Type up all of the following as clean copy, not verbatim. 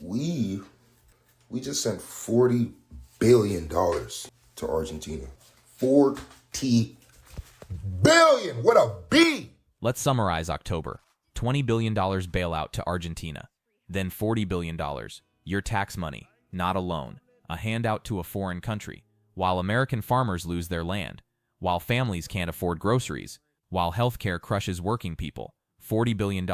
We just sent $40 billion to Argentina. 40 billion. What a B! Let's summarize October. $20 billion bailout to Argentina. Then $40 billion. Your tax money, not a loan. A handout to a foreign country. While American farmers lose their land. While families can't afford groceries. While healthcare crushes working people. $40 billion.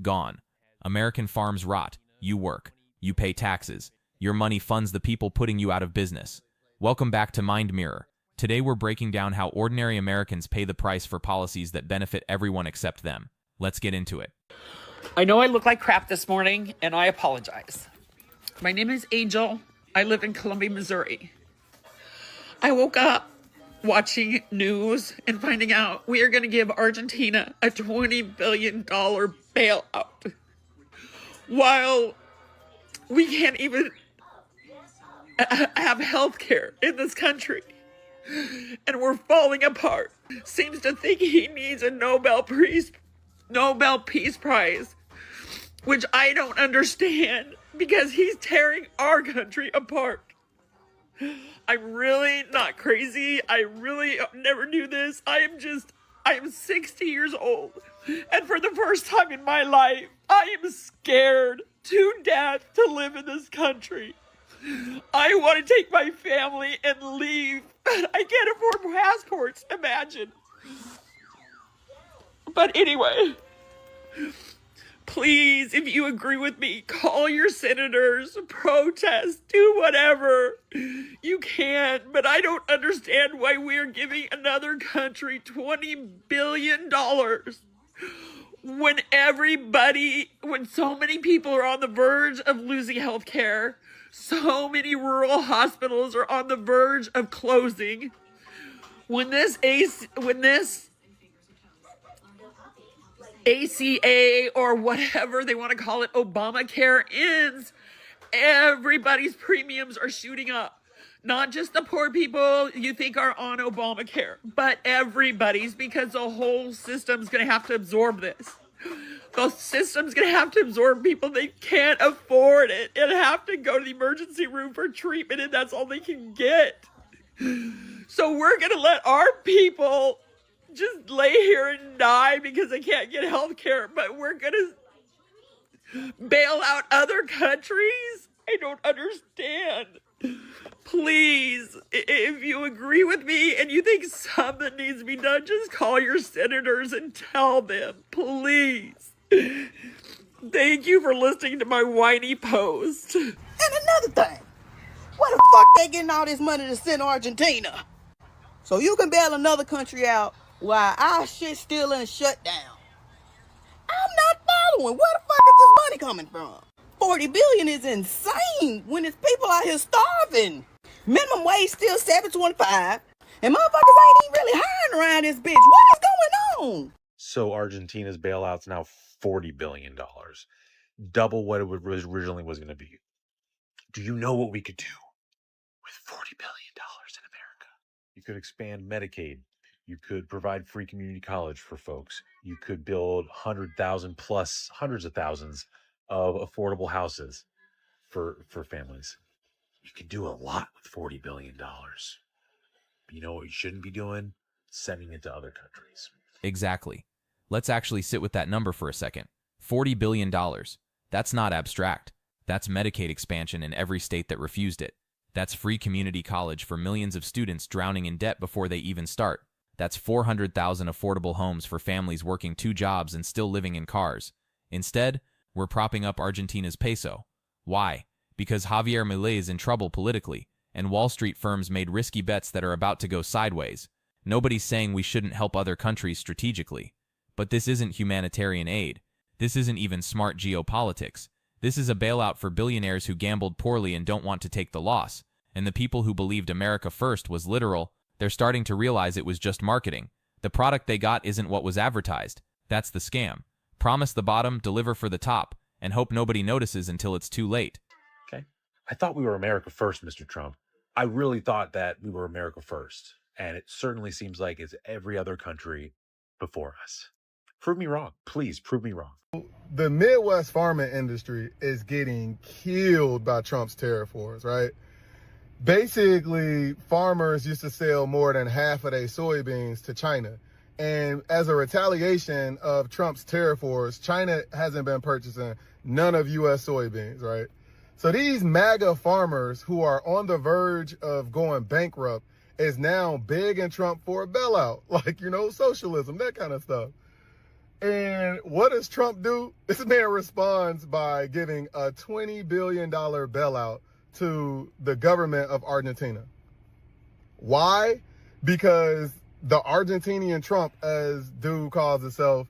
Gone. American farms rot. You work. You pay taxes. Your money funds the people putting you out of business. Welcome back to Mind Mirror. Today we're breaking down how ordinary Americans pay the price for policies that benefit everyone except them. Let's get into it. I know I look like crap this morning, and I apologize. My name is Angel. I live in Columbia, Missouri. I woke up watching news and finding out we are going to give Argentina a $20 billion bailout. While we can't even have health care in this country. And we're falling apart. Seems to think he needs a Nobel Peace Prize, which I don't understand because he's tearing our country apart. I'm really not crazy. I really never knew this. I am 60 years old. And for the first time in my life, I am scared to death to live in this country. I want to take my family and leave. I can't afford passports, imagine. But anyway, please, if you agree with me, call your senators, protest, do whatever you can. But I don't understand why we're giving another country $20 billion. When so many people are on the verge of losing health care, so many rural hospitals are on the verge of closing. When this ACA or whatever they want to call it, Obamacare ends, everybody's premiums are shooting up. Not just the poor people you think are on Obamacare, but everybody's, because the whole system's going to have to absorb this. The system's going to have to absorb people that can't afford it and have to go to the emergency room for treatment, and that's all they can get. So we're going to let our people just lay here and die because they can't get health care, but we're going to bail out other countries? I don't understand. Please, if you agree with me and you think something needs to be done, just call your senators and tell them, please. Thank you for listening to my whiny post. And another thing, where the fuck they getting all this money to send Argentina? So you can bail another country out while our shit still in shutdown. I'm not following. Where the fuck is this money coming from? 40 billion is insane when it's people out here starving. Minimum wage still $7.25, and motherfuckers ain't even really hiring around this bitch. What is going on? So Argentina's bailout's now $40 billion, double what it originally was going to be. Do you know what we could do with $40 billion in America? You could expand Medicaid. You could provide free community college for folks. You could build 100,000 plus hundreds of thousands of affordable houses for families. You can do a lot with $40 billion. But you know what you shouldn't be doing? Sending it to other countries. Exactly. Let's actually sit with that number for a second. $40 billion. That's not abstract. That's Medicaid expansion in every state that refused it. That's free community college for millions of students drowning in debt before they even start. That's 400,000 affordable homes for families working 2 jobs and still living in cars. Instead, we're propping up Argentina's peso. Why? Because Javier Milei is in trouble politically, and Wall Street firms made risky bets that are about to go sideways. Nobody's saying we shouldn't help other countries strategically. But this isn't humanitarian aid. This isn't even smart geopolitics. This is a bailout for billionaires who gambled poorly and don't want to take the loss. And the people who believed America first was literal, they're starting to realize it was just marketing. The product they got isn't what was advertised. That's the scam. Promise the bottom, deliver for the top, and hope nobody notices until it's too late. Okay. I thought we were America first, Mr. Trump. I really thought that we were America first. And it certainly seems like it's every other country before us. Prove me wrong. Please prove me wrong. The Midwest farming industry is getting killed by Trump's tariff wars, right? Basically, farmers used to sell more than half of their soybeans to China. And as a retaliation of Trump's tariff wars, China hasn't been purchasing none of U.S. soybeans, right? So these MAGA farmers who are on the verge of going bankrupt is now begging Trump for a bailout, like, socialism, that kind of stuff. And what does Trump do? This man responds by giving a $20 billion bailout to the government of Argentina. Why? Because the Argentinian Trump, as dude calls himself,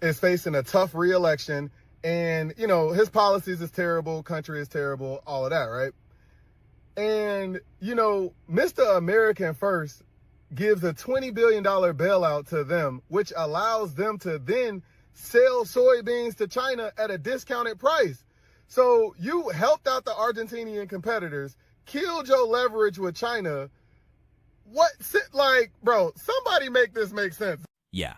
is facing a tough re-election. And, his policies is terrible, country is terrible, all of that, right? And, Mr. American First gives a $20 billion bailout to them, which allows them to then sell soybeans to China at a discounted price. So you helped out the Argentinian competitors, killed your leverage with China. Bro, somebody make this make sense. Yeah,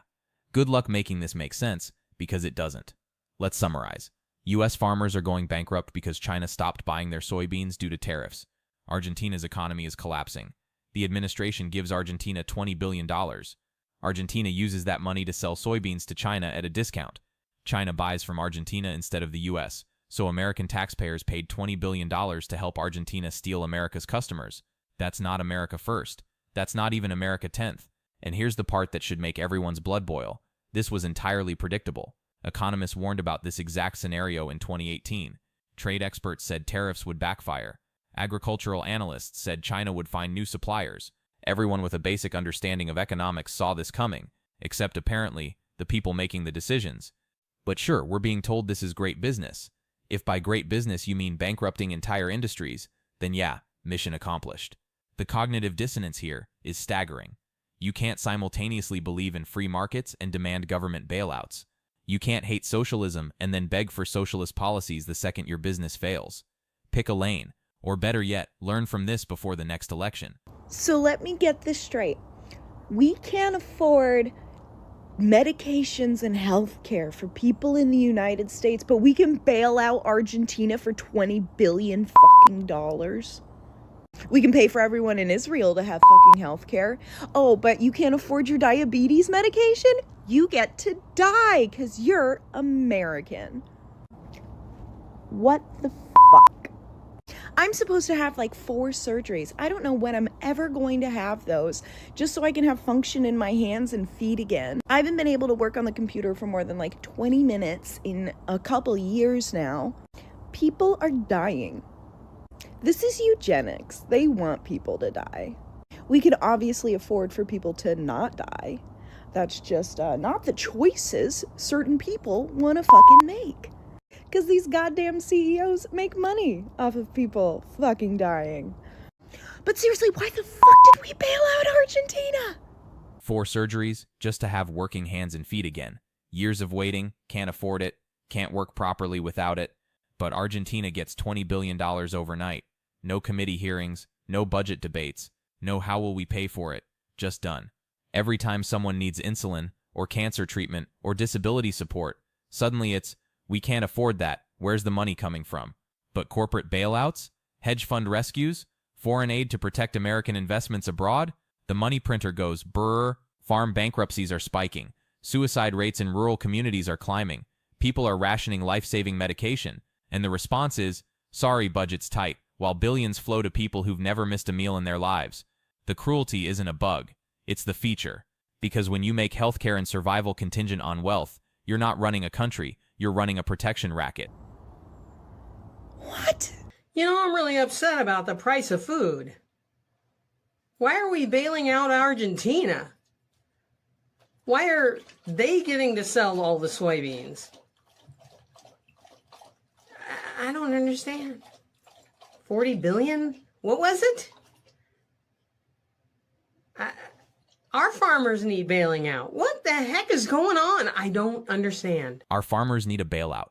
good luck making this make sense, because it doesn't. Let's summarize. U.S. farmers are going bankrupt because China stopped buying their soybeans due to tariffs. Argentina's economy is collapsing. The administration gives Argentina $20 billion. Argentina uses that money to sell soybeans to China at a discount. China buys from Argentina instead of the U.S., so American taxpayers paid $20 billion to help Argentina steal America's customers. That's not America first. That's not even America 10th. And here's the part that should make everyone's blood boil. This was entirely predictable. Economists warned about this exact scenario in 2018. Trade experts said tariffs would backfire. Agricultural analysts said China would find new suppliers. Everyone with a basic understanding of economics saw this coming, except apparently the people making the decisions. But sure, we're being told this is great business. If by great business you mean bankrupting entire industries, then yeah, mission accomplished. The cognitive dissonance here is staggering. You can't simultaneously believe in free markets and demand government bailouts. You can't hate socialism and then beg for socialist policies the second your business fails. Pick a lane, or better yet, learn from this before the next election. So let me get this straight. We can't afford medications and health care for people in the United States, but we can bail out Argentina for $20 billion fucking dollars. We can pay for everyone in Israel to have fucking health care. Oh, but you can't afford your diabetes medication? You get to die because you're American. What the fuck? I'm supposed to have like 4 surgeries. I don't know when I'm ever going to have those, just so I can have function in my hands and feet again. I haven't been able to work on the computer for more than like 20 minutes in a couple years now. People are dying. This is eugenics. They want people to die. We could obviously afford for people to not die. That's just not the choices certain people want to fucking make. Because these goddamn CEOs make money off of people fucking dying. But seriously, why the fuck did we bail out Argentina? 4 surgeries just to have working hands and feet again. Years of waiting, can't afford it, can't work properly without it. But Argentina gets $20 billion overnight. No committee hearings, no budget debates, no how will we pay for it, just done. Every time someone needs insulin, or cancer treatment, or disability support, suddenly it's, we can't afford that, where's the money coming from? But corporate bailouts? Hedge fund rescues? Foreign aid to protect American investments abroad? The money printer goes brrr, farm bankruptcies are spiking, suicide rates in rural communities are climbing, people are rationing life-saving medication, and the response is, sorry, budget's tight, while billions flow to people who've never missed a meal in their lives. The cruelty isn't a bug, it's the feature. Because when you make healthcare and survival contingent on wealth, you're not running a country, you're running a protection racket. What? I'm really upset about the price of food. Why are we bailing out Argentina? Why are they getting to sell all the soybeans? I don't understand. 40 billion? What was it? Our farmers need bailing out. What the heck is going on? I don't understand. Our farmers need a bailout.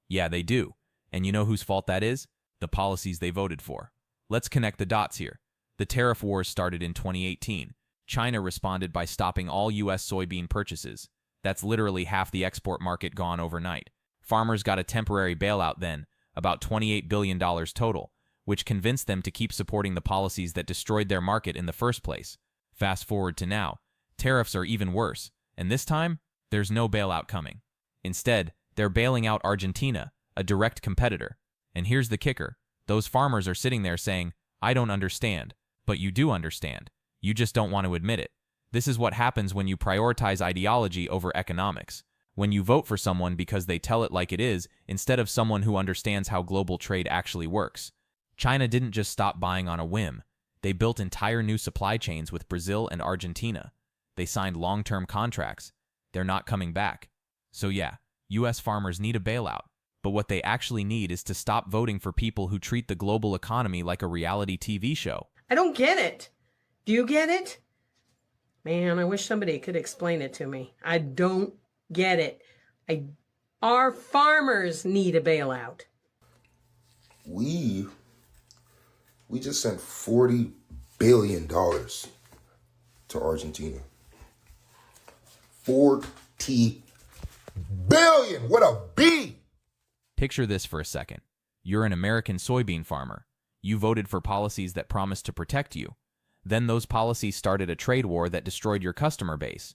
Yeah, they do. And you know whose fault that is? The policies they voted for. Let's connect the dots here. The tariff wars started in 2018. China responded by stopping all U.S. soybean purchases. That's literally half the export market gone overnight. Farmers got a temporary bailout then, about $28 billion total, which convinced them to keep supporting the policies that destroyed their market in the first place. Fast forward to now, tariffs are even worse, and this time, there's no bailout coming. Instead, they're bailing out Argentina, a direct competitor. And here's the kicker. Those farmers are sitting there saying, I don't understand. But you do understand. You just don't want to admit it. This is what happens when you prioritize ideology over economics. When you vote for someone because they tell it like it is, instead of someone who understands how global trade actually works. China didn't just stop buying on a whim. They built entire new supply chains with Brazil and Argentina. They signed long-term contracts. They're not coming back. So yeah, US farmers need a bailout. But what they actually need is to stop voting for people who treat the global economy like a reality TV show. I don't get it. Do you get it? Man, I wish somebody could explain it to me. I don't get it. Our farmers need a bailout. We just sent $40 billion to Argentina. 40 billion with a B. Picture this for a second. You're an American soybean farmer. You voted for policies that promised to protect you. Then those policies started a trade war that destroyed your customer base.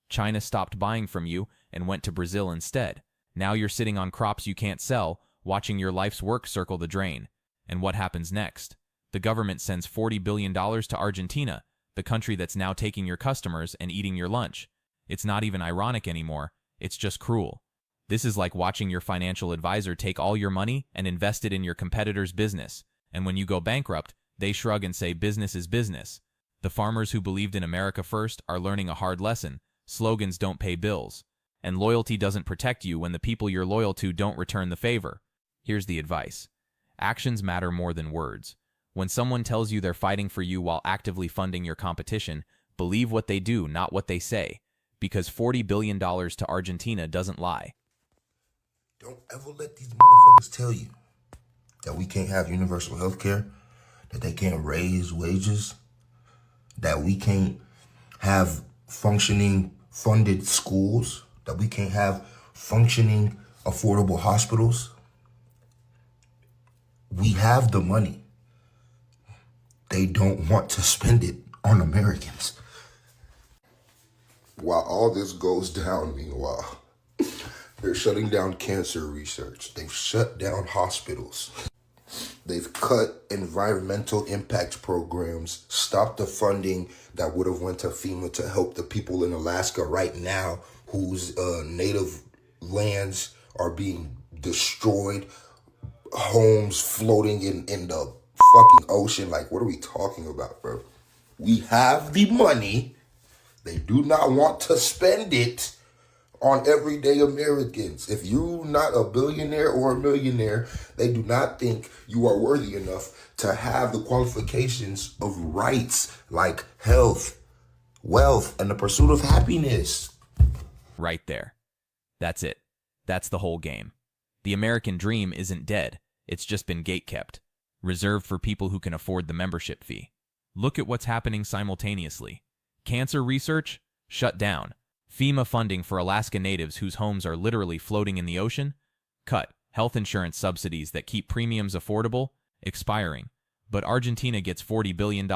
China stopped buying from you and went to Brazil instead. Now you're sitting on crops you can't sell, watching your life's work circle the drain. And what happens next? The government sends $40 billion to Argentina, the country that's now taking your customers and eating your lunch. It's not even ironic anymore. It's just cruel. This is like watching your financial advisor take all your money and invest it in your competitor's business. And when you go bankrupt, they shrug and say business is business. The farmers who believed in America first are learning a hard lesson. Slogans don't pay bills. And loyalty doesn't protect you when the people you're loyal to don't return the favor. Here's the advice. Actions matter more than words. When someone tells you they're fighting for you while actively funding your competition, believe what they do, not what they say. Because $40 billion to Argentina doesn't lie. Don't ever let these motherfuckers tell you that we can't have universal health care, that they can't raise wages, that we can't have functioning funded schools, that we can't have functioning affordable hospitals. We have the money. They don't want to spend it on Americans. While all this goes down, meanwhile, they're shutting down cancer research. They've shut down hospitals. They've cut environmental impact programs, stopped the funding that would have went to FEMA to help the people in Alaska right now whose native lands are being destroyed, homes floating in the fucking ocean. Like, what are we talking about, bro? We have the money. They do not want to spend it on everyday Americans. If you're not a billionaire or a millionaire, they do not think you are worthy enough to have the qualifications of rights like health, wealth, and the pursuit of happiness. Right there. That's it. That's the whole game. The American dream isn't dead. It's just been gatekept, reserved for people who can afford the membership fee. Look at what's happening simultaneously. Cancer research? Shut down. FEMA funding for Alaska natives whose homes are literally floating in the ocean? Cut. Health insurance subsidies that keep premiums affordable? Expiring. But Argentina gets $40 billion.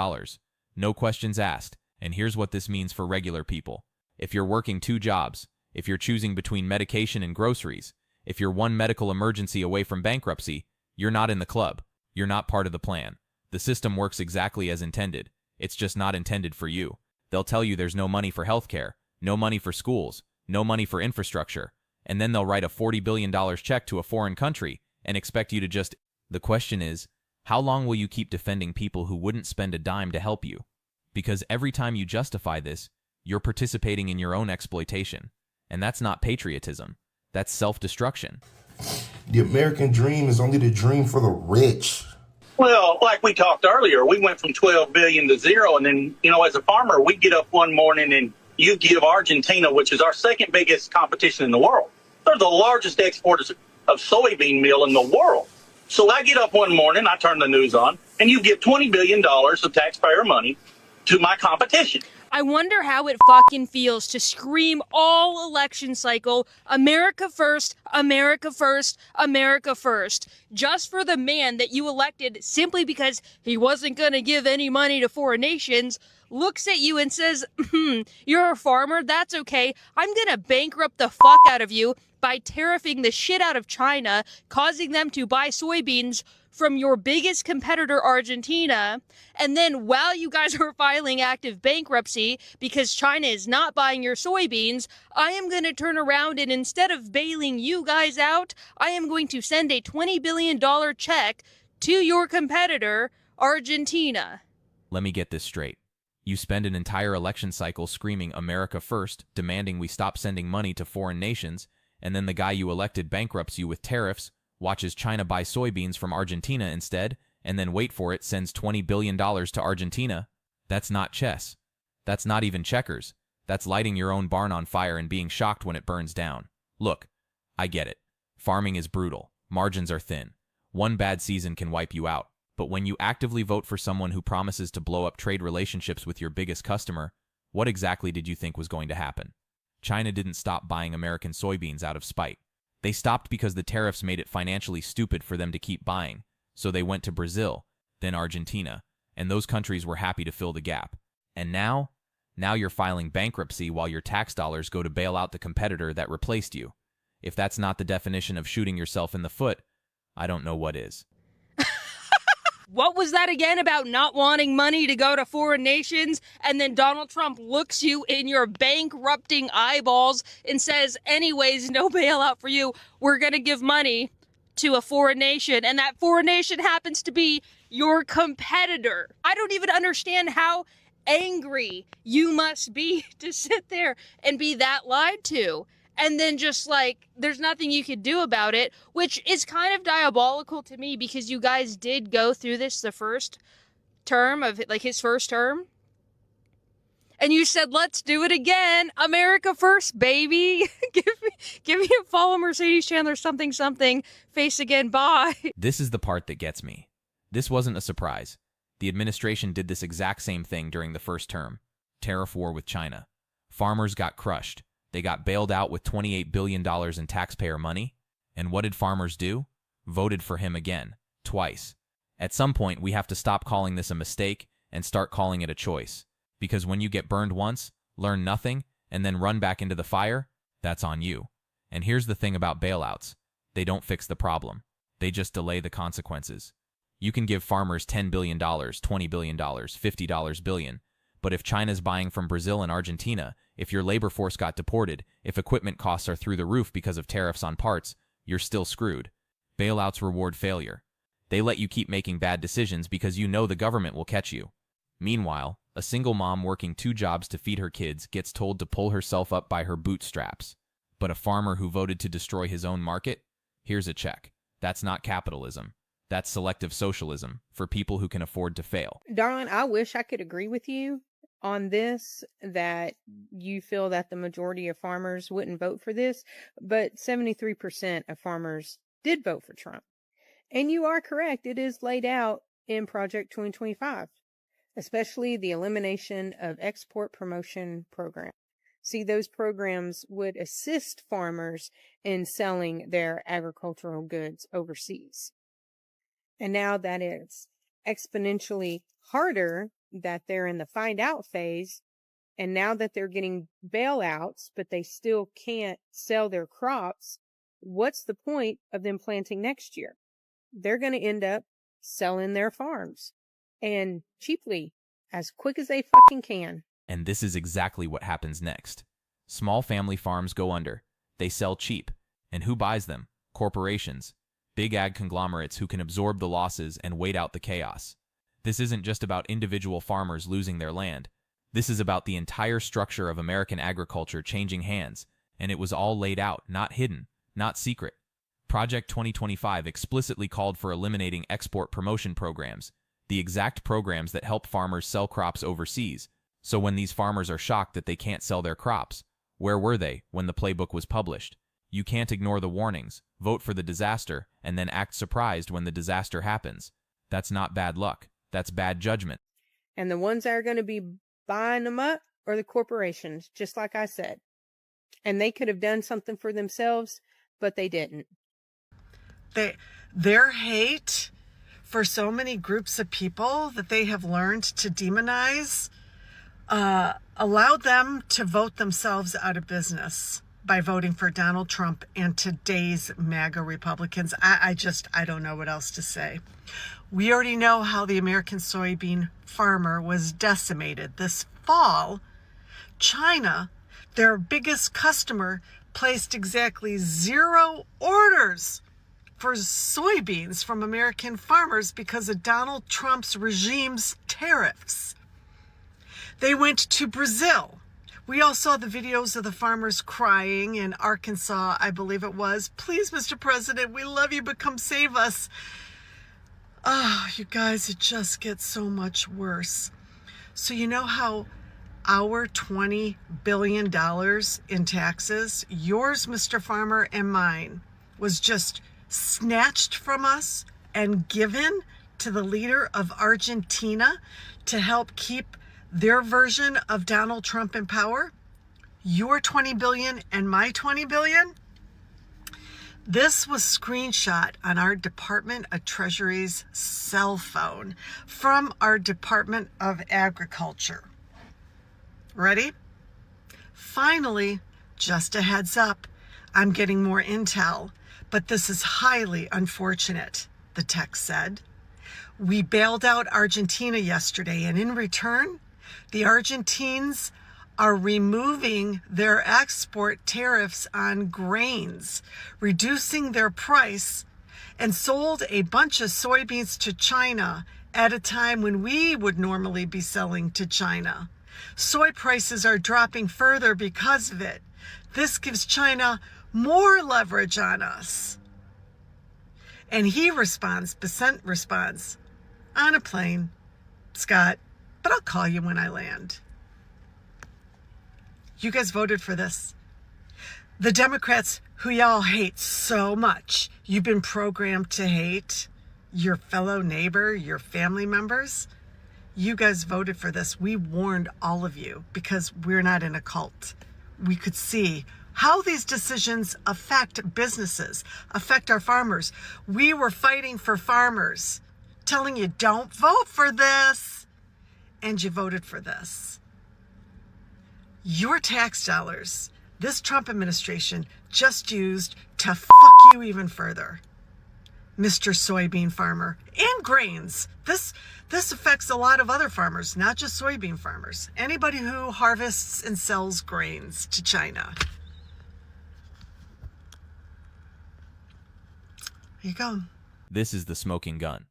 No questions asked. And here's what this means for regular people. If you're working 2 jobs, if you're choosing between medication and groceries, if you're one medical emergency away from bankruptcy, you're not in the club. You're not part of the plan. The system works exactly as intended. It's just not intended for you. They'll tell you there's no money for healthcare, no money for schools, no money for infrastructure, and then they'll write a $40 billion check to a foreign country and expect you to just... The question is, how long will you keep defending people who wouldn't spend a dime to help you? Because every time you justify this, you're participating in your own exploitation. And that's not patriotism. That's self-destruction. The American dream is only the dream for the rich. Well, like we talked earlier, we went from 12 billion to 0. And then, as a farmer, we get up one morning and you give Argentina, which is our second biggest competition in the world. They're the largest exporters of soybean meal in the world. So I get up one morning, I turn the news on, and you give $20 billion of taxpayer money to my competition. I wonder how it fucking feels to scream all election cycle, America first, America first, America first, just for the man that you elected simply because he wasn't gonna give any money to foreign nations, looks at you and says, you're a farmer, that's okay, I'm gonna bankrupt the fuck out of you by tariffing the shit out of China, causing them to buy soybeans from your biggest competitor, Argentina, and then while you guys are filing active bankruptcy because China is not buying your soybeans, I am going to turn around and instead of bailing you guys out, I am going to send a $20 billion check to your competitor, Argentina. Let me get this straight. You spend an entire election cycle screaming America first, demanding we stop sending money to foreign nations, and then the guy you elected bankrupts you with tariffs, watches China buy soybeans from Argentina instead, and then wait for it, sends $20 billion to Argentina. That's not chess. That's not even checkers. That's lighting your own barn on fire and being shocked when it burns down. Look, I get it. Farming is brutal. Margins are thin. One bad season can wipe you out. But when you actively vote for someone who promises to blow up trade relationships with your biggest customer, what exactly did you think was going to happen? China didn't stop buying American soybeans out of spite. They stopped because the tariffs made it financially stupid for them to keep buying, so they went to Brazil, then Argentina, and those countries were happy to fill the gap. And now you're filing bankruptcy while your tax dollars go to bail out the competitor that replaced you. If that's not the definition of shooting yourself in the foot, I don't know what is. What was that again about not wanting money to go to foreign nations? And then Donald Trump looks you in your bankrupting eyeballs and says, anyways, no bailout for you. We're going to give money to a foreign nation. And that foreign nation happens to be your competitor. I don't even understand how angry you must be to sit there and be that lied to. And then just like, there's nothing you could do about it, which is kind of diabolical to me because you guys did go through this the first term of, like, his first term. And you said, let's do it again. America first, baby. give me a follow Mercedes Chandler something, face again, bye. This is the part that gets me. This wasn't a surprise. The administration did this exact same thing during the first term. Tariff war with China. Farmers got crushed. They got bailed out with $28 billion in taxpayer money. And what did farmers do? Voted for him again. Twice. At some point, we have to stop calling this a mistake and start calling it a choice. Because when you get burned once, learn nothing, and then run back into the fire, that's on you. And here's the thing about bailouts. They don't fix the problem. They just delay the consequences. You can give farmers $10 billion, $20 billion, $50 billion. But if China's buying from Brazil and Argentina, if your labor force got deported, if equipment costs are through the roof because of tariffs on parts, you're still screwed. Bailouts reward failure. They let you keep making bad decisions because you know the government will catch you. Meanwhile, a single mom working 2 jobs to feed her kids gets told to pull herself up by her bootstraps. But a farmer who voted to destroy his own market? Here's a check. That's not capitalism. That's selective socialism for people who can afford to fail. Darling, I wish I could agree with you on this, that you feel that the majority of farmers wouldn't vote for this, but 73% of farmers did vote for Trump. And you are correct, it is laid out in Project 2025, especially the elimination of export promotion programs. See, those programs would assist farmers in selling their agricultural goods overseas. And now that it's exponentially harder, that they're in the find out phase, and now that they're getting bailouts, but they still can't sell their crops, what's the point of them planting next year? They're going to end up selling their farms, and cheaply, as quick as they fucking can. And this is exactly what happens next. Small family farms go under. They sell cheap. And who buys them? Corporations. Big ag conglomerates who can absorb the losses and wait out the chaos. This isn't just about individual farmers losing their land. This is about the entire structure of American agriculture changing hands, and it was all laid out, not hidden, not secret. Project 2025 explicitly called for eliminating export promotion programs, the exact programs that help farmers sell crops overseas. So when these farmers are shocked that they can't sell their crops, where were they when the playbook was published? You can't ignore the warnings, vote for the disaster, and then act surprised when the disaster happens. That's not bad luck. That's bad judgment. And the ones that are going to be buying them up or the corporations, just like I said. And they could have done something for themselves, but they didn't. Their hate for so many groups of people that they have learned to demonize allowed them to vote themselves out of business by voting for Donald Trump and today's MAGA Republicans. I don't know what else to say. We already know how the American soybean farmer was decimated. This fall, China, their biggest customer, placed exactly 0 orders for soybeans from American farmers because of Donald Trump's regime's tariffs. They went to Brazil. We all saw the videos of the farmers crying in Arkansas, I believe it was. Please, Mr. President, we love you, but come save us. Oh, you guys, it just gets so much worse. So you know how our $20 billion in taxes, yours, Mr. Farmer, and mine, was just snatched from us and given to the leader of Argentina to help keep their version of Donald Trump in power? Your 20 billion and my 20 billion? This was screenshot on our Department of Treasury's cell phone from our Department of Agriculture. Ready? Finally, just a heads up, I'm getting more intel, but this is highly unfortunate, the text said. We bailed out Argentina yesterday, and in return, the Argentines are removing their export tariffs on grains, reducing their price, and sold a bunch of soybeans to China at a time when we would normally be selling to China. Soy prices are dropping further because of it. This gives China more leverage on us. And he responds, Besant responds, on a plane, Scott, but I'll call you when I land. You guys voted for this. The Democrats, who y'all hate so much, you've been programmed to hate your fellow neighbor, your family members. You guys voted for this. We warned all of you because we're not in a cult. We could see how these decisions affect businesses, affect our farmers. We were fighting for farmers, telling you don't vote for this, and you voted for this. Your tax dollars, this Trump administration just used to fuck you even further, Mr. Soybean Farmer, and grains. This affects a lot of other farmers, not just soybean farmers. Anybody who harvests and sells grains to China. Here you go. This is the smoking gun.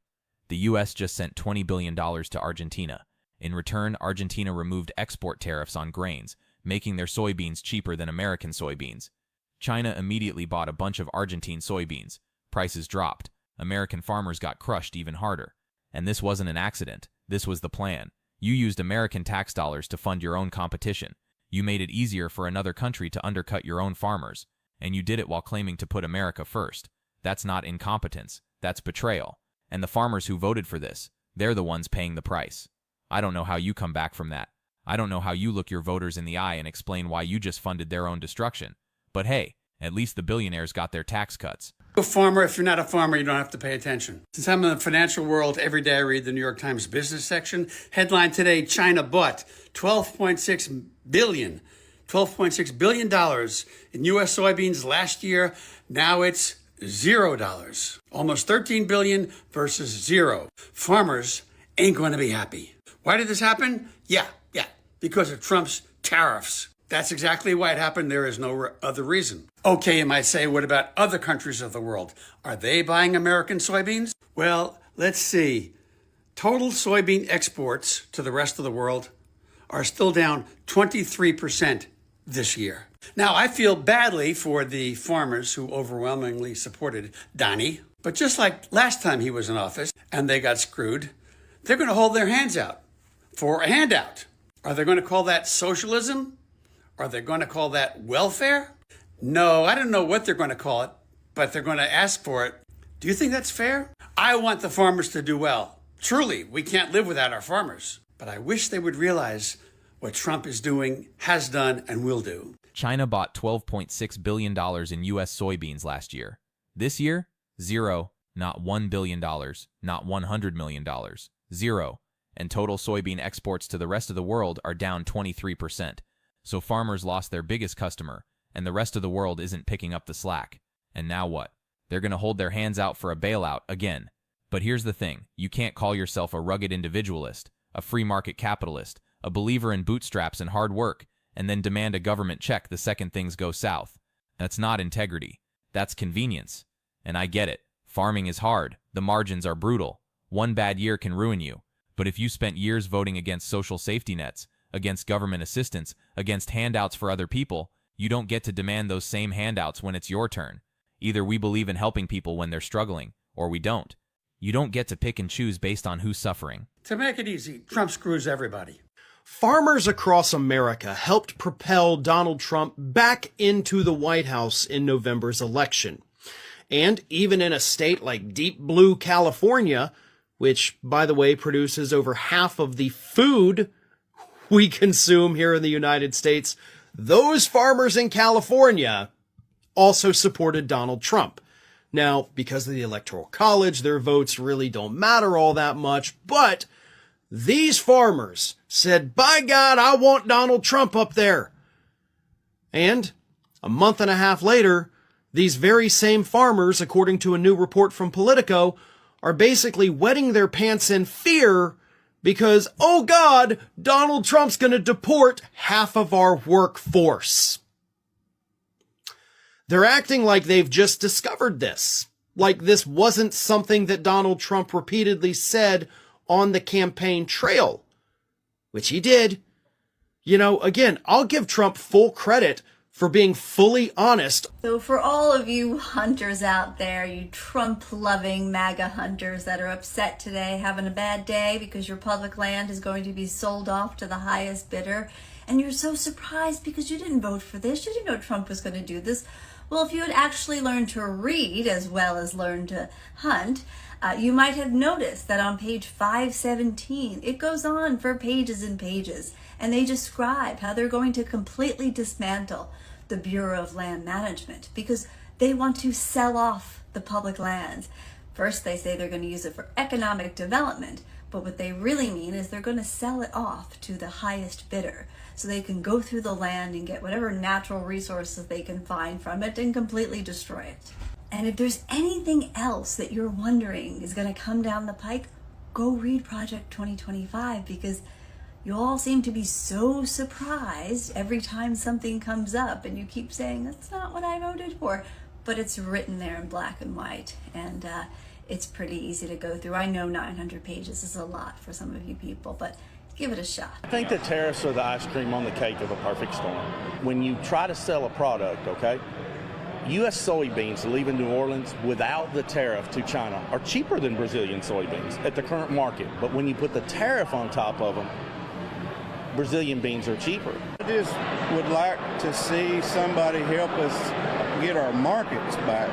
The U.S. just sent $20 billion to Argentina. In return, Argentina removed export tariffs on grains, making their soybeans cheaper than American soybeans. China immediately bought a bunch of Argentine soybeans. Prices dropped. American farmers got crushed even harder. And this wasn't an accident. This was the plan. You used American tax dollars to fund your own competition. You made it easier for another country to undercut your own farmers. And you did it while claiming to put America first. That's not incompetence. That's betrayal. And the farmers who voted for this, they're the ones paying the price. I don't know how you come back from that. I don't know how you look your voters in the eye and explain why you just funded their own destruction. But hey, at least the billionaires got their tax cuts. A farmer, if you're not a farmer, you don't have to pay attention. Since I'm in the financial world, every day I read the New York Times business section. Headline today, China bought $12.6 billion in U.S. soybeans last year. Now it's $0. Almost $13 billion versus zero. Farmers ain't going to be happy. Why did this happen? Yeah, because of Trump's tariffs. That's exactly why it happened. There is no other reason. Okay, you might say, what about other countries of the world? Are they buying American soybeans? Well, let's see. Total soybean exports to the rest of the world are still down 23% this year. Now, I feel badly for the farmers who overwhelmingly supported Donnie, but just like last time he was in office and they got screwed, they're going to hold their hands out for a handout. Are they going to call that socialism? Are they going to call that welfare? No, I don't know what they're going to call it, but they're going to ask for it. Do you think that's fair? I want the farmers to do well. Truly, we can't live without our farmers. But I wish they would realize what Trump is doing, has done, and will do. China bought $12.6 billion in U.S. soybeans last year. This year, zero, not $1 billion, not $100 million, zero. And total soybean exports to the rest of the world are down 23%. So farmers lost their biggest customer, and the rest of the world isn't picking up the slack. And now what? They're going to hold their hands out for a bailout again. But here's the thing. You can't call yourself a rugged individualist, a free market capitalist, a believer in bootstraps and hard work, and then demand a government check the second things go south. That's not integrity. That's convenience. And I get it. Farming is hard. The margins are brutal. One bad year can ruin you. But if you spent years voting against social safety nets, against government assistance, against handouts for other people, you don't get to demand those same handouts when it's your turn. Either we believe in helping people when they're struggling, or we don't. You don't get to pick and choose based on who's suffering. To make it easy, Trump screws everybody. Farmers across America helped propel Donald Trump back into the White House in November's election. And even in a state like deep blue California, which, by the way, produces over half of the food we consume here in the United States, those farmers in California also supported Donald Trump. Now, because of the Electoral College, their votes really don't matter all that much, but these farmers said, by God, I want Donald Trump up there. And a month and a half later, these very same farmers, according to a new report from Politico, are basically wetting their pants in fear because, oh God, Donald Trump's going to deport half of our workforce. They're acting like they've just discovered this, like this wasn't something that Donald Trump repeatedly said on the campaign trail, which he did. You know, again, I'll give Trump full credit for being fully honest. So for all of you hunters out there, you Trump-loving MAGA hunters that are upset today, having a bad day because your public land is going to be sold off to the highest bidder, and you're so surprised because you didn't vote for this, you didn't know Trump was going to do this. Well, if you had actually learned to read as well as learn to hunt, you might have noticed that on page 517, it goes on for pages and pages, and they describe how they're going to completely dismantle the Bureau of Land Management because they want to sell off the public lands. First, they say they're going to use it for economic development, but what they really mean is they're going to sell it off to the highest bidder so they can go through the land and get whatever natural resources they can find from it and completely destroy it. And if there's anything else that you're wondering is going to come down the pike, go read Project 2025 because you all seem to be so surprised every time something comes up and you keep saying, that's not what I voted for. But it's written there in black and white, and it's pretty easy to go through. I know 900 pages is a lot for some of you people, but give it a shot. I think that tariffs are the ice cream on the cake of a perfect storm. When you try to sell a product, okay, U.S. soybeans leaving New Orleans without the tariff to China are cheaper than Brazilian soybeans at the current market. But when you put the tariff on top of them, Brazilian beans are cheaper. I just would like to see somebody help us get our markets back.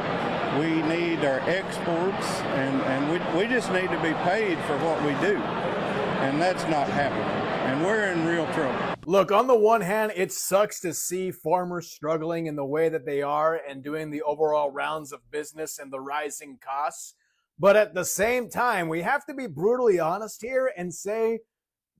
We need our exports, and we just need to be paid for what we do. And that's not happening. And we're in real trouble. Look, on the one hand, it sucks to see farmers struggling in the way that they are and doing the overall rounds of business and the rising costs. But at the same time, we have to be brutally honest here and say,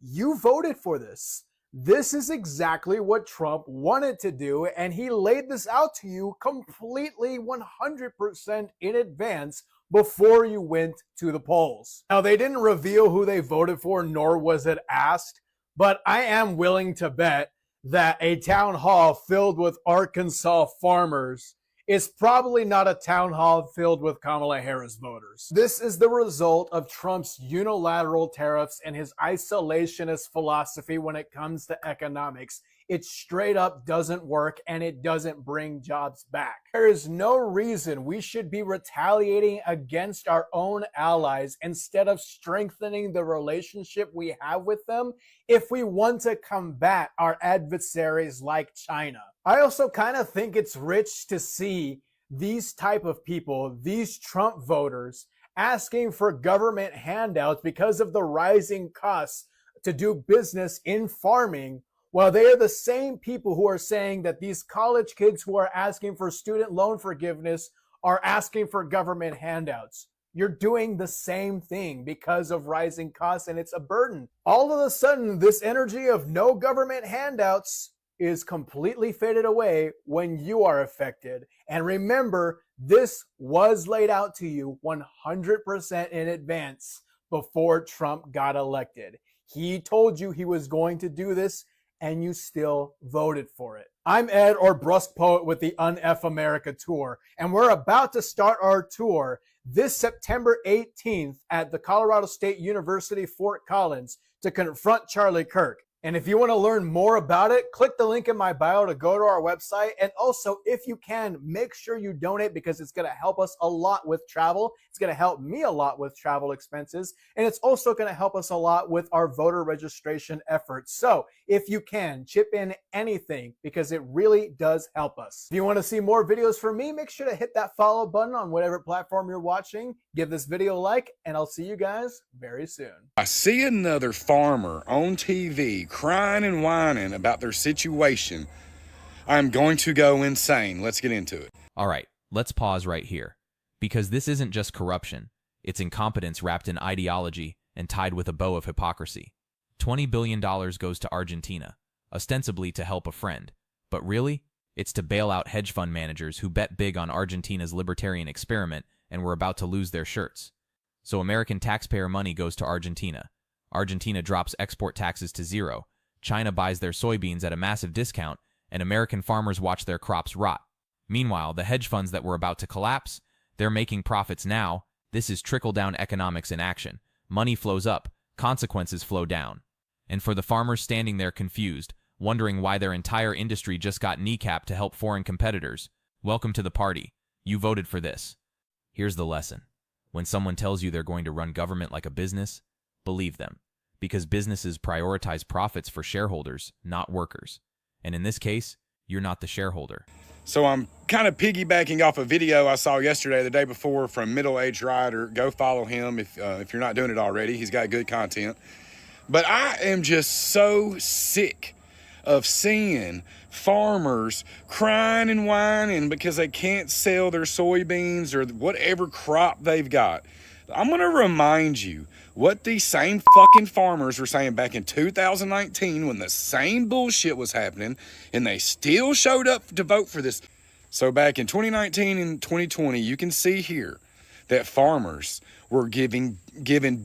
you voted for this. This is exactly what Trump wanted to do, and he laid this out to you completely 100% in advance before you went to the polls. Now, they didn't reveal who they voted for, nor was it asked, but I am willing to bet that a town hall filled with Arkansas farmers is probably not a town hall filled with Kamala Harris voters. This is the result of Trump's unilateral tariffs and his isolationist philosophy when it comes to economics. It straight up doesn't work and it doesn't bring jobs back. There is no reason we should be retaliating against our own allies instead of strengthening the relationship we have with them if we want to combat our adversaries like China. I also kind of think it's rich to see these type of people, these Trump voters, asking for government handouts because of the rising costs to do business in farming, Well, they are the same people who are saying that these college kids who are asking for student loan forgiveness are asking for government handouts. You're doing the same thing because of rising costs, and it's a burden. All of a sudden, this energy of no government handouts is completely faded away when you are affected. And remember, this was laid out to you 100% in advance before Trump got elected. He told you he was going to do this, and you still voted for it. I'm Ed, or Brusque Poet, with the Un-F America Tour, and we're about to start our tour this September 18th at the Colorado State University, Fort Collins, to confront Charlie Kirk. And if you want to learn more about it, click the link in my bio to go to our website. And also, if you can, make sure you donate, because it's going to help us a lot with travel. It's going to help me a lot with travel expenses. And it's also going to help us a lot with our voter registration efforts. So if you can, chip in anything, because it really does help us. If you want to see more videos from me, make sure to hit that follow button on whatever platform you're watching. Give this video a like, and I'll see you guys very soon. I see another farmer on TV crying and whining about their situation. I'm going to go insane. Let's get into it. All right, let's pause right here. Because this isn't just corruption. It's incompetence wrapped in ideology and tied with a bow of hypocrisy. $20 billion goes to Argentina, ostensibly to help a friend. But really, it's to bail out hedge fund managers who bet big on Argentina's libertarian experiment and were about to lose their shirts. So American taxpayer money goes to Argentina. Argentina drops export taxes to zero. China buys their soybeans at a massive discount, and American farmers watch their crops rot. Meanwhile, the hedge funds that were about to collapse, they're making profits now. This is trickle-down economics in action. Money flows up, consequences flow down. And for the farmers standing there confused, wondering why their entire industry just got kneecapped to help foreign competitors, welcome to the party. You voted for this. Here's the lesson. When someone tells you they're going to run government like a business, believe them. Because businesses prioritize profits for shareholders, not workers. And in this case, you're not the shareholder. So I'm kind of piggybacking off a video I saw yesterday, the day before, from Middle Aged Writer. Go follow him if you're not doing it already. He's got good content. But I am just so sick of seeing farmers crying and whining because they can't sell their soybeans or whatever crop they've got. I'm going to remind you what these same fucking farmers were saying back in 2019 when the same bullshit was happening, and they still showed up to vote for this. So back in 2019 and 2020, you can see here that farmers were giving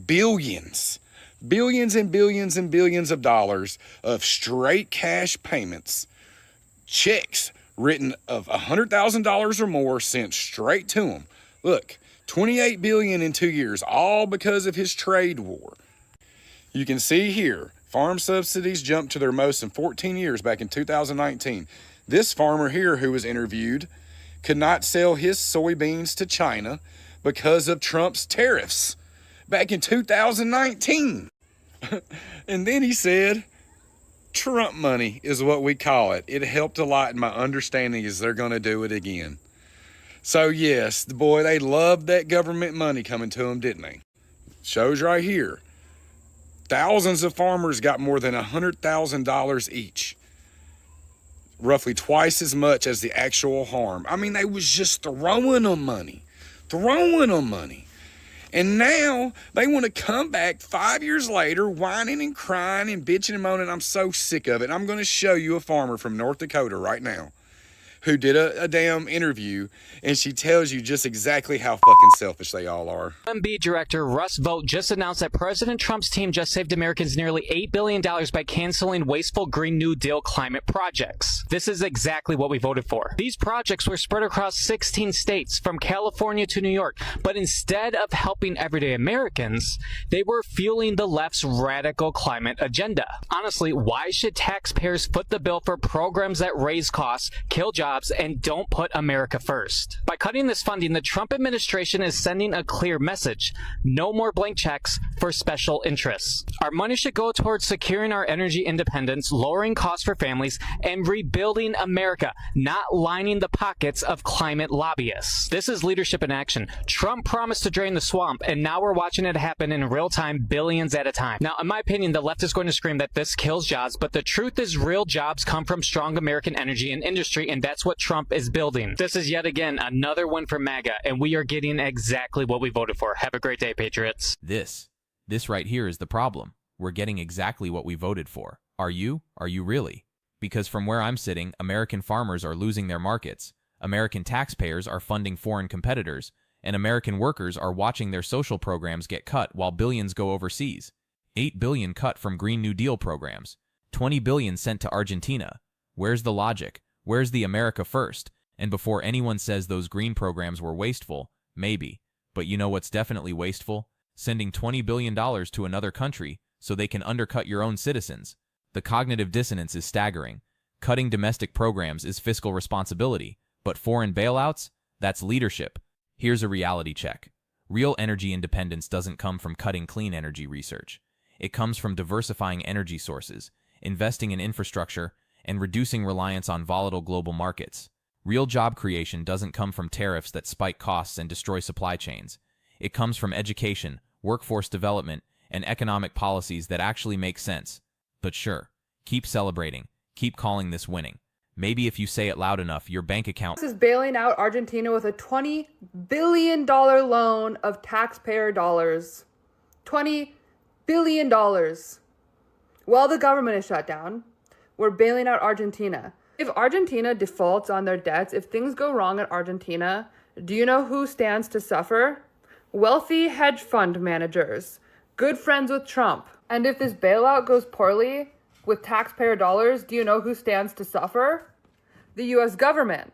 billions and billions and billions of dollars of straight cash payments, checks written of $100,000 or more sent straight to them. Look, $28 billion in 2 years, all because of his trade war. You can see here, farm subsidies jumped to their most in 14 years back in 2019. This farmer here who was interviewed could not sell his soybeans to China because of Trump's tariffs back in 2019. And then he said, Trump money is what we call it. It helped a lot, and my understanding is they're going to do it again. So yes, boy, they loved that government money coming to them, didn't they? Shows right here. Thousands of farmers got more than $100,000 each. Roughly twice as much as the actual harm. I mean, they was just throwing them money. And now they want to come back 5 years later, whining and crying and bitching and moaning. I'm so sick of it. I'm going to show you a farmer from North Dakota right now who did a damn interview, and she tells you just exactly how fucking selfish they all are. MB Director Russ Vought just announced that President Trump's team just saved Americans nearly $8 billion by canceling wasteful Green New Deal climate projects. This is exactly what we voted for. These projects were spread across 16 states, from California to New York, but instead of helping everyday Americans, they were fueling the left's radical climate agenda. Honestly, why should taxpayers foot the bill for programs that raise costs, kill jobs, jobs and don't put America first. By cutting this funding, the Trump administration is sending a clear message. No more blank checks for special interests. Our money should go towards securing our energy independence, lowering costs for families, and rebuilding America, not lining the pockets of climate lobbyists. This is leadership in action. Trump promised to drain the swamp, and now we're watching it happen in real time, billions at a time. Now, in my opinion, the left is going to scream that this kills jobs, but the truth is real jobs come from strong American energy and industry, and that's what Trump is building. This is yet again another win for MAGA, and we are getting exactly what we voted for. Have a great day, Patriots. This right here is the problem. We're getting exactly what we voted for. Are you? Are you really? Because from where I'm sitting, American farmers are losing their markets, American taxpayers are funding foreign competitors, and American workers are watching their social programs get cut while billions go overseas. $8 billion cut from Green New Deal programs, $20 billion sent to Argentina. Where's the logic? Where's the America first? And before anyone says those green programs were wasteful, maybe. But you know what's definitely wasteful? Sending $20 billion to another country so they can undercut your own citizens. The cognitive dissonance is staggering. Cutting domestic programs is fiscal responsibility, but foreign bailouts? That's leadership. Here's a reality check. Real energy independence doesn't come from cutting clean energy research. It comes from diversifying energy sources, investing in infrastructure, and reducing reliance on volatile global markets. Real job creation doesn't come from tariffs that spike costs and destroy supply chains. It comes from education, workforce development, and economic policies that actually make sense. But sure, keep celebrating, keep calling this winning. Maybe if you say it loud enough, your bank account... This is bailing out Argentina with a $20 billion loan of taxpayer dollars. $20 billion. While the government is shut down, we're bailing out Argentina. If Argentina defaults on their debts, if things go wrong at Argentina, do you know who stands to suffer? Wealthy hedge fund managers, good friends with Trump. And if this bailout goes poorly with taxpayer dollars, do you know who stands to suffer? The U.S. government.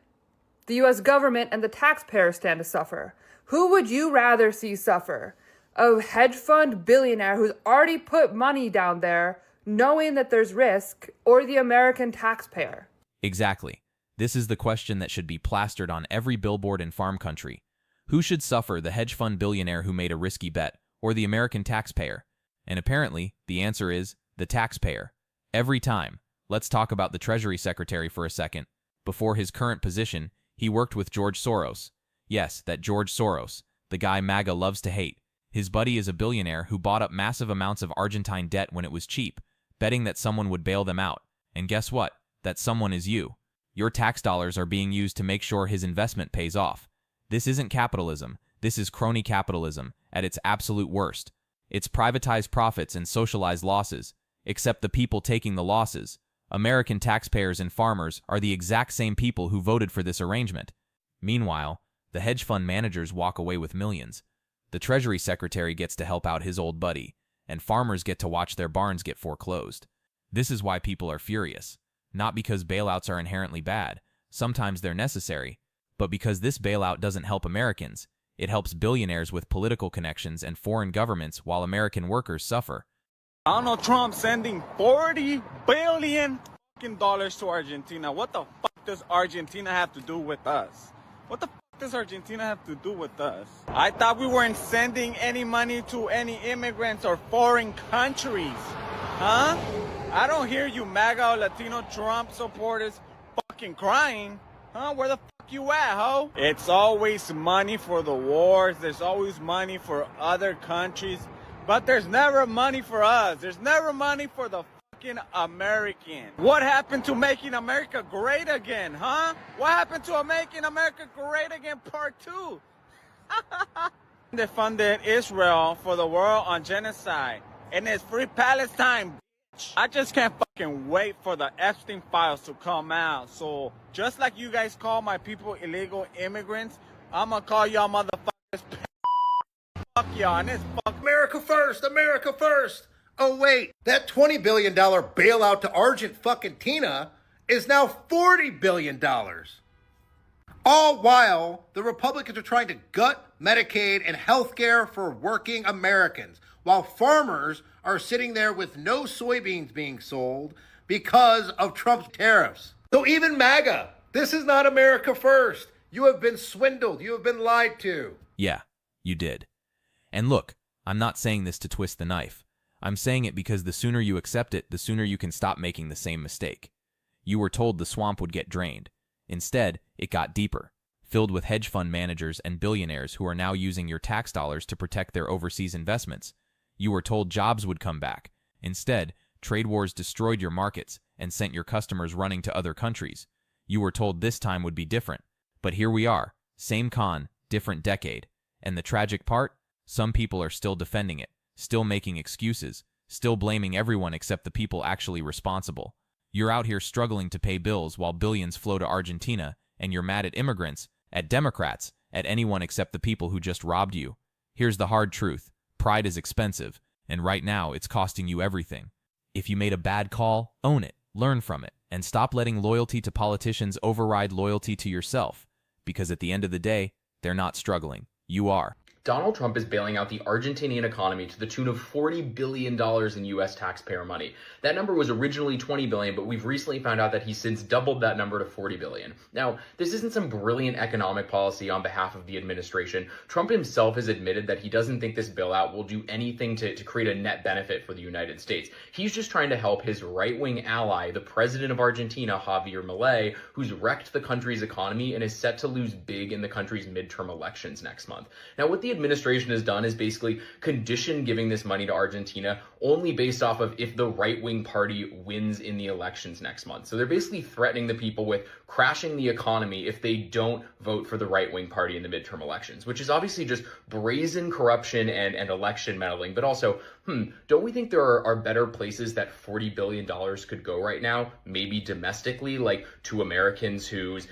The U.S. government and the taxpayers stand to suffer. Who would you rather see suffer? A hedge fund billionaire who's already put money down there knowing that there's risk, or the American taxpayer? Exactly. This is the question that should be plastered on every billboard in farm country. Who should suffer, the hedge fund billionaire who made a risky bet, or the American taxpayer? And apparently, the answer is the taxpayer. Every time. Let's talk about the Treasury Secretary for a second. Before his current position, he worked with George Soros. Yes, that George Soros, the guy MAGA loves to hate. His buddy is a billionaire who bought up massive amounts of Argentine debt when it was cheap, betting that someone would bail them out. And guess what? That someone is you. Your tax dollars are being used to make sure his investment pays off. This isn't capitalism. This is crony capitalism at its absolute worst. It's privatized profits and socialized losses, except the people taking the losses, American taxpayers and farmers, are the exact same people who voted for this arrangement. Meanwhile, the hedge fund managers walk away with millions. The Treasury Secretary gets to help out his old buddy, and farmers get to watch their barns get foreclosed. This is why people are furious. Not because bailouts are inherently bad, sometimes they're necessary, but because this bailout doesn't help Americans. It helps billionaires with political connections and foreign governments while American workers suffer. Donald Trump sending $40 billion to Argentina. What the fuck does Argentina have to do with us? What the fuck does Argentina have to do with us? I thought we weren't sending any money to any immigrants or foreign countries. Huh? I don't hear you MAGA or Latino Trump supporters fucking crying. Huh? Where the fuck you at, ho? It's always money for the wars. There's always money for other countries. But there's never money for us. There's never money for the fucking American. What happened to making America great again, huh? What happened to making America great again part 2? They funded Israel for the war on genocide. And it's free Palestine, bitch. I just can't fucking wait for the Epstein files to come out. So just like you guys call my people illegal immigrants, I'm gonna call y'all motherfuckers. Fuck y'all, and it's fuck America first, America first. Oh wait, that $20 billion bailout to Argentina is now $40 billion. All while the Republicans are trying to gut Medicaid and healthcare for working Americans, while farmers are sitting there with no soybeans being sold because of Trump's tariffs. So even MAGA This is not America first. You have been swindled. You have been lied to. Yeah, you did. And look, I'm not saying this to twist the knife. I'm saying it because the sooner you accept it, the sooner you can stop making the same mistake. You were told the swamp would get drained. Instead, it got deeper, filled with hedge fund managers and billionaires who are now using your tax dollars to protect their overseas investments. You were told jobs would come back. Instead, trade wars destroyed your markets and sent your customers running to other countries. You were told this time would be different. But here we are, same con, different decade. And the tragic part? Some people are still defending it, still making excuses, still blaming everyone except the people actually responsible. You're out here struggling to pay bills while billions flow to Argentina, and you're mad at immigrants, at Democrats, at anyone except the people who just robbed you. Here's the hard truth. Pride is expensive, and right now it's costing you everything. If you made a bad call, own it, learn from it, and stop letting loyalty to politicians override loyalty to yourself. Because at the end of the day, they're not struggling. You are. Donald Trump is bailing out the Argentinian economy to the tune of $40 billion in U.S. taxpayer money. That number was originally $20 billion, but we've recently found out that he's since doubled that number to $40 billion. Now, this isn't some brilliant economic policy on behalf of the administration. Trump himself has admitted that he doesn't think this bailout will do anything to create a net benefit for the United States. He's just trying to help his right-wing ally, the president of Argentina, Javier Milei, who's wrecked the country's economy and is set to lose big in the country's midterm elections next month. Now, what the administration has done is basically condition giving this money to Argentina only based off of if the right-wing party wins in the elections next month. So they're basically threatening the people with crashing the economy if they don't vote for the right-wing party in the midterm elections, which is obviously just brazen corruption and election meddling. But also, don't we think there are better places that $40 billion could go right now? Maybe domestically, like to Americans whose,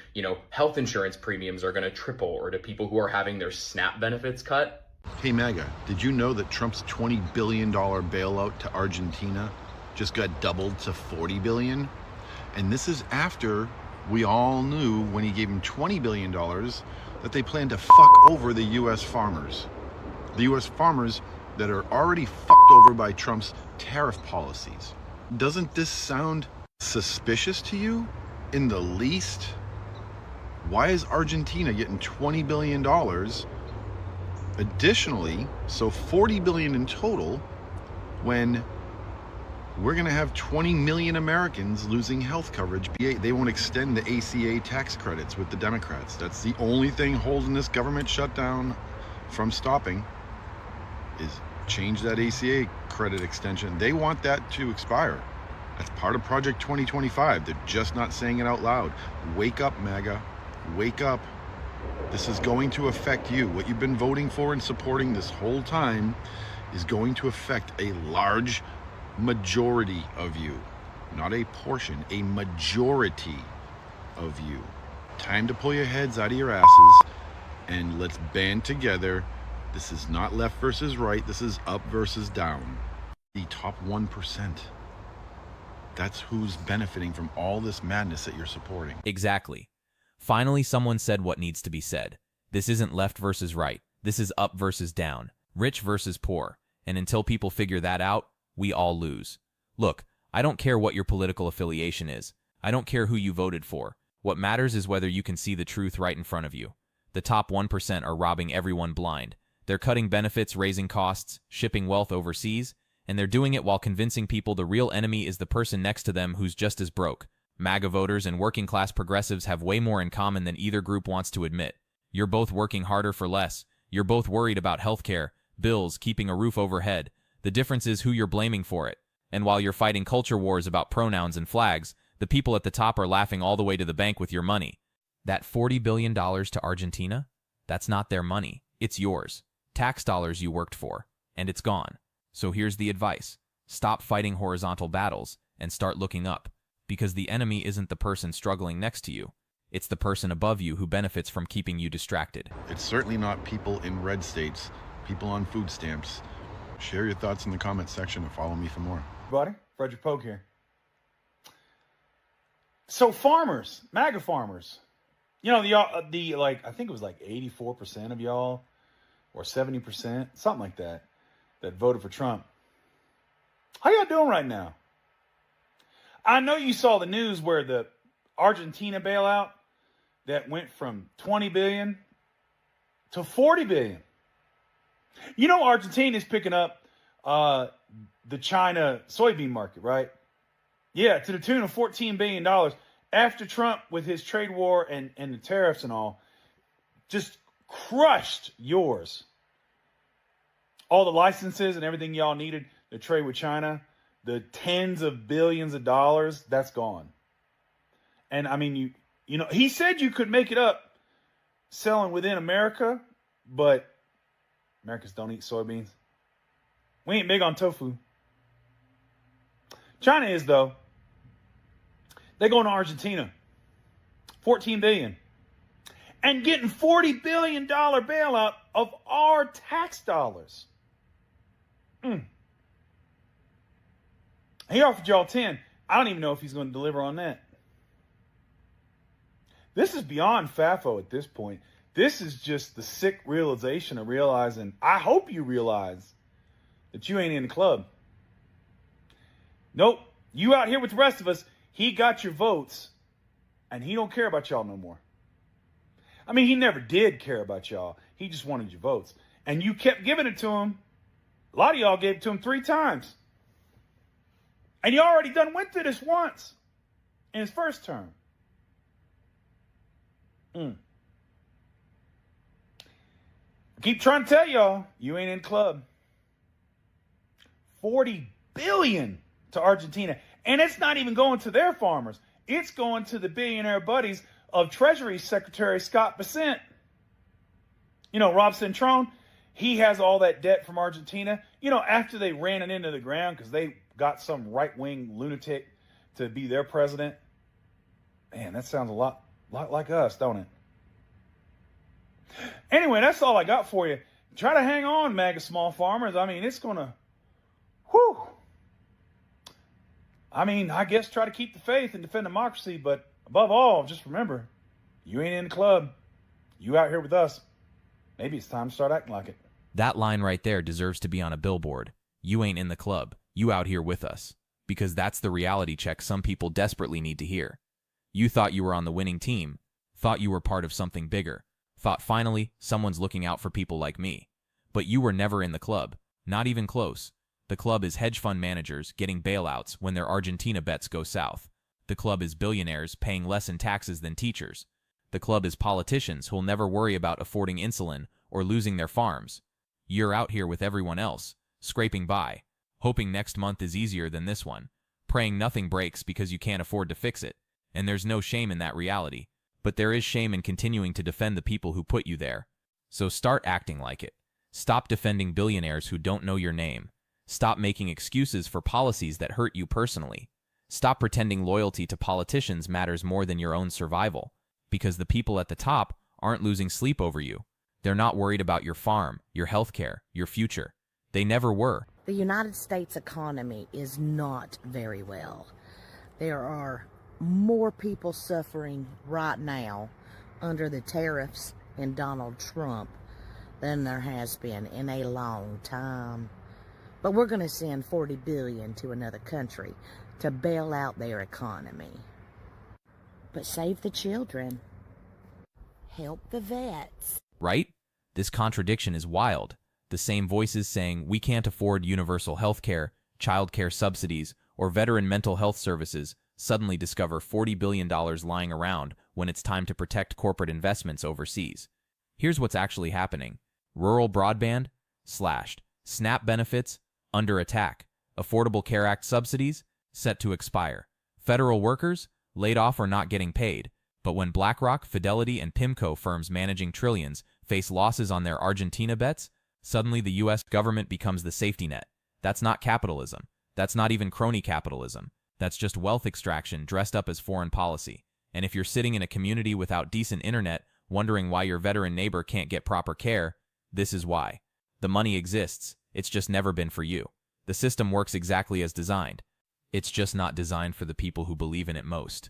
health insurance premiums are going to triple, or to people who are having their SNAP benefits cut. Hey MAGA, did you know that Trump's $20 billion bailout to Argentina just got doubled to $40 billion? And this is after we all knew when he gave him $20 billion that they plan to fuck over the U.S. farmers. The U.S. farmers that are already fucked over by Trump's tariff policies. Doesn't this sound suspicious to you in the least? Why is Argentina getting $20 billion? Additionally, so $40 billion in total, when we're going to have 20 million Americans losing health coverage. They won't extend the ACA tax credits with the Democrats. That's the only thing holding this government shutdown from stopping, is change that ACA credit extension. They want that to expire. That's part of Project 2025. They're just not saying it out loud. Wake up, MAGA. Wake up. This is going to affect you. What you've been voting for and supporting this whole time is going to affect a large majority of you. Not a portion, a majority of you. Time to pull your heads out of your asses and let's band together. This is not left versus right. This is up versus down. The top 1%. That's who's benefiting from all this madness that you're supporting. Exactly. Finally, someone said what needs to be said. This isn't left versus right. This is up versus down. Rich versus poor. And until people figure that out, we all lose. Look, I don't care what your political affiliation is. I don't care who you voted for. What matters is whether you can see the truth right in front of you. The top 1% are robbing everyone blind. They're cutting benefits, raising costs, shipping wealth overseas, and they're doing it while convincing people the real enemy is the person next to them who's just as broke. MAGA voters and working-class progressives have way more in common than either group wants to admit. You're both working harder for less. You're both worried about healthcare, bills, keeping a roof overhead. The difference is who you're blaming for it. And while you're fighting culture wars about pronouns and flags, the people at the top are laughing all the way to the bank with your money. That $40 billion to Argentina? That's not their money. It's yours. Tax dollars you worked for. And it's gone. So here's the advice. Stop fighting horizontal battles and start looking up. Because the enemy isn't the person struggling next to you. It's the person above you who benefits from keeping you distracted. It's certainly not people in red states, people on food stamps. Share your thoughts in the comments section and follow me for more. Buddy, Frederick Polk here. So farmers, MAGA farmers, I think it was like 84% of y'all, or 70%, something like that voted for Trump. How y'all doing right now? I know you saw the news where the Argentina bailout that went from 20 billion to 40 billion. You know, Argentina is picking up the China soybean market, right? Yeah, to the tune of $14 billion after Trump, with his trade war and the tariffs and all, just crushed yours. All the licenses and everything y'all needed to trade with China, the tens of billions of dollars, that's gone. And I mean, you know, he said you could make it up selling within America, but Americans don't eat soybeans. We ain't big on tofu. China is, though. They're going to Argentina. $14 billion. And getting $40 billion bailout of our tax dollars. He offered y'all 10. I don't even know if he's going to deliver on that. This is beyond FAFO at this point. This is just the sick realization of realizing, I hope you realize that you ain't in the club. Nope. You out here with the rest of us. He got your votes, and he don't care about y'all no more. I mean, he never did care about y'all. He just wanted your votes. And you kept giving it to him. A lot of y'all gave it to him 3 times. And he already done went through this once in his first term. Keep trying to tell y'all, you ain't in the club. 40 billion to Argentina. And it's not even going to their farmers. It's going to the billionaire buddies of Treasury Secretary Scott Bessent. You know, Rob Centrone, he has all that debt from Argentina. You know, after they ran it into the ground because they got some right-wing lunatic to be their president. Man, that sounds a lot like us, don't it? Anyway, that's all I got for you. Try to hang on, MAGA small farmers. I mean, it's going to, I mean, I guess try to keep the faith and defend democracy, but above all, just remember, you ain't in the club. You out here with us. Maybe it's time to start acting like it. That line right there deserves to be on a billboard. You ain't in the club. You out here with us. Because that's the reality check some people desperately need to hear. You thought you were on the winning team. Thought you were part of something bigger. Thought finally someone's looking out for people like me. But you were never in the club. Not even close. The club is hedge fund managers getting bailouts when their Argentina bets go south. The club is billionaires paying less in taxes than teachers. The club is politicians who'll never worry about affording insulin or losing their farms. You're out here with everyone else, scraping by, hoping next month is easier than this one, praying nothing breaks because you can't afford to fix it. And there's no shame in that reality. But there is shame in continuing to defend the people who put you there. So start acting like it. Stop defending billionaires who don't know your name. Stop making excuses for policies that hurt you personally. Stop pretending loyalty to politicians matters more than your own survival. Because the people at the top aren't losing sleep over you. They're not worried about your farm, your healthcare, your future. They never were. The United States economy is not very well. There are more people suffering right now under the tariffs and Donald Trump than there has been in a long time. But we're going to send $40 billion to another country to bail out their economy. But save the children. Help the vets. Right? This contradiction is wild. The same voices saying we can't afford universal health care, child care subsidies, or veteran mental health services suddenly discover $40 billion lying around when it's time to protect corporate investments overseas. Here's what's actually happening. Rural broadband, slashed. SNAP benefits, under attack. Affordable Care Act subsidies, set to expire. Federal workers, laid off or not getting paid. But when BlackRock, Fidelity, and PIMCO firms managing trillions face losses on their Argentina bets, suddenly the U.S. government becomes the safety net. That's not capitalism. That's not even crony capitalism. That's just wealth extraction dressed up as foreign policy. And if you're sitting in a community without decent internet, wondering why your veteran neighbor can't get proper care, this is why. The money exists. It's just never been for you. The system works exactly as designed. It's just not designed for the people who believe in it most.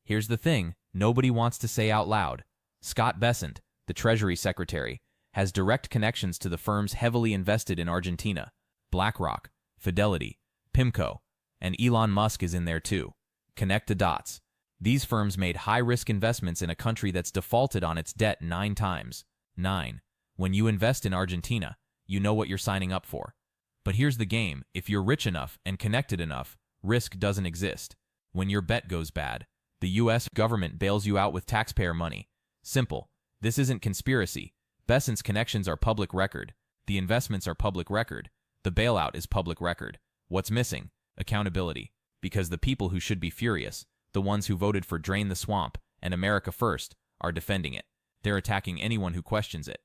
Here's the thing nobody wants to say out loud. Scott Bessent, the Treasury Secretary, has direct connections to the firms heavily invested in Argentina. BlackRock, Fidelity, PIMCO, and Elon Musk is in there too. Connect the dots. These firms made high-risk investments in a country that's defaulted on its debt 9 times. 9. When you invest in Argentina, you know what you're signing up for. But here's the game: if you're rich enough and connected enough, risk doesn't exist. When your bet goes bad, the US government bails you out with taxpayer money. Simple. This isn't conspiracy. Besson's connections are public record. The investments are public record. The bailout is public record. What's missing? Accountability. Because the people who should be furious, the ones who voted for Drain the Swamp and America First, are defending it. They're attacking anyone who questions it.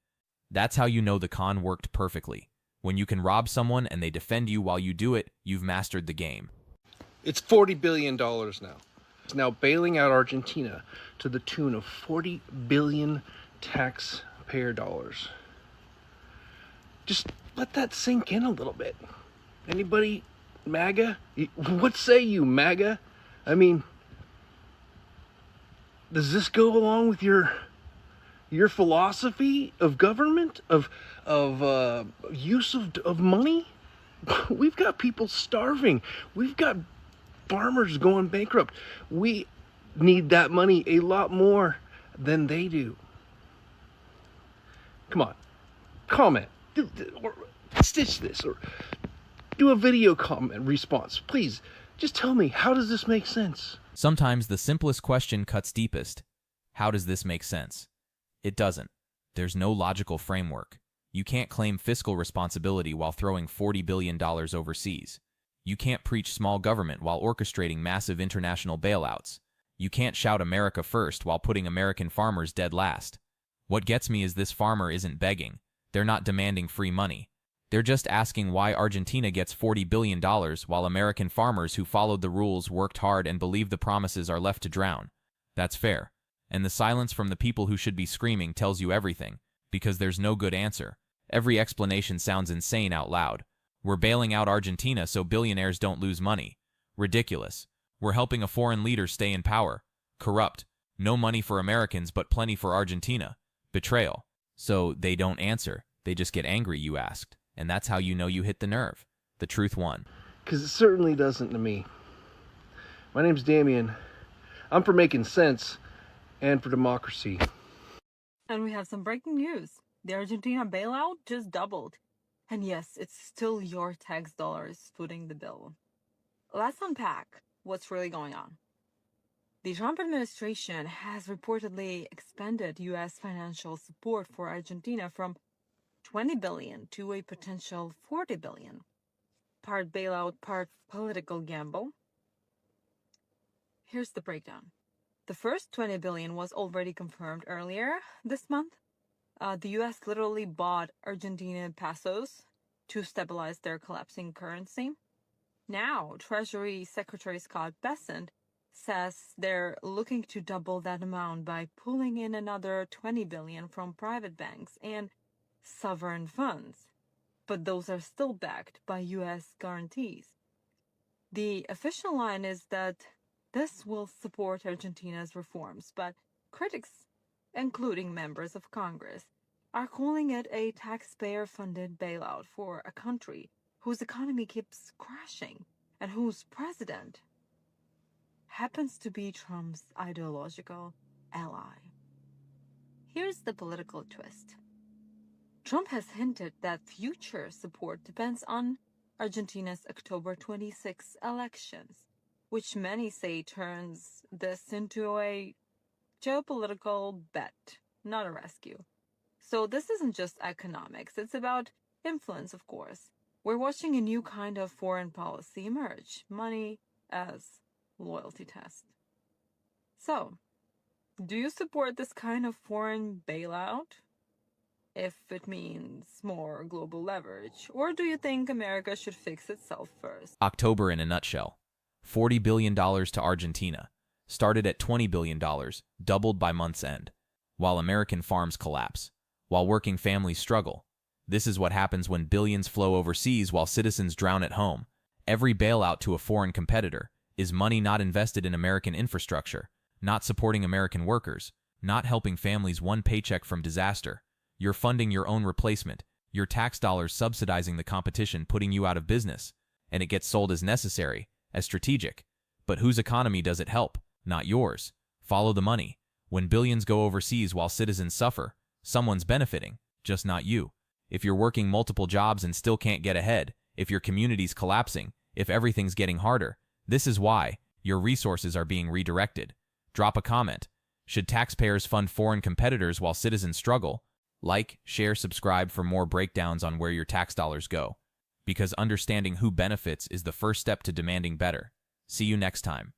That's how you know the con worked perfectly. When you can rob someone and they defend you while you do it, you've mastered the game. It's $40 billion now. It's now bailing out Argentina to the tune of 40 billion taxpayer dollars. Just let that sink in a little bit. Anybody MAGA? What say you, MAGA? I mean, does this go along with your philosophy of government, of use of money? We've got people starving. We've got farmers going bankrupt. We need that money a lot more than they do. Come on, comment, or stitch this, or do a video comment response. Please, just tell me, how does this make sense? Sometimes the simplest question cuts deepest. How does this make sense? It doesn't. There's no logical framework. You can't claim fiscal responsibility while throwing $40 billion overseas. You can't preach small government while orchestrating massive international bailouts. You can't shout America first while putting American farmers dead last. What gets me is this farmer isn't begging. They're not demanding free money. They're just asking why Argentina gets $40 billion while American farmers who followed the rules, worked hard, and believe the promises are left to drown. That's fair. And the silence from the people who should be screaming tells you everything, because there's no good answer. Every explanation sounds insane out loud. We're bailing out Argentina so billionaires don't lose money. Ridiculous. We're helping a foreign leader stay in power. Corrupt. No money for Americans but plenty for Argentina. Betrayal. So they don't answer. They just get angry, you asked. And that's how you know you hit the nerve. The truth won. Because it certainly doesn't to me. My name's Damien. I'm for making sense and for democracy. And we have some breaking news. The Argentina bailout just doubled. And yes, it's still your tax dollars footing the bill. Let's unpack what's really going on. The Trump administration has reportedly expanded U.S. financial support for Argentina from $20 billion to a potential $40 billion. Part bailout, part political gamble. Here's the breakdown. The first $20 billion was already confirmed earlier this month. The U.S. literally bought Argentinian pesos to stabilize their collapsing currency. Now, Treasury Secretary Scott Bessent says they're looking to double that amount by pulling in another $20 billion from private banks and sovereign funds. But those are still backed by U.S. guarantees. The official line is that this will support Argentina's reforms, but critics, including members of Congress, are calling it a taxpayer-funded bailout for a country whose economy keeps crashing and whose president happens to be Trump's ideological ally. Here's the political twist. Trump has hinted that future support depends on Argentina's October 26 elections, which many say turns this into a geopolitical bet, not a rescue. So this isn't just economics, it's about influence, of course. We're watching a new kind of foreign policy emerge, money as loyalty test. So, do you support this kind of foreign bailout? If it means more global leverage, or do you think America should fix itself first? October in a nutshell. $40 billion to Argentina. Started at $20 billion, doubled by month's end. While American farms collapse. While working families struggle. This is what happens when billions flow overseas while citizens drown at home. Every bailout to a foreign competitor is money not invested in American infrastructure, not supporting American workers, not helping families one paycheck from disaster. You're funding your own replacement, your tax dollars subsidizing the competition, putting you out of business, and it gets sold as necessary, as strategic. But whose economy does it help? not yours. Follow the money. When billions go overseas while citizens suffer, someone's benefiting, just not you. If you're working multiple jobs and still can't get ahead, if your community's collapsing, if everything's getting harder, this is why your resources are being redirected. Drop a comment. Should taxpayers fund foreign competitors while citizens struggle? Like, share, subscribe for more breakdowns on where your tax dollars go. Because understanding who benefits is the first step to demanding better. See you next time.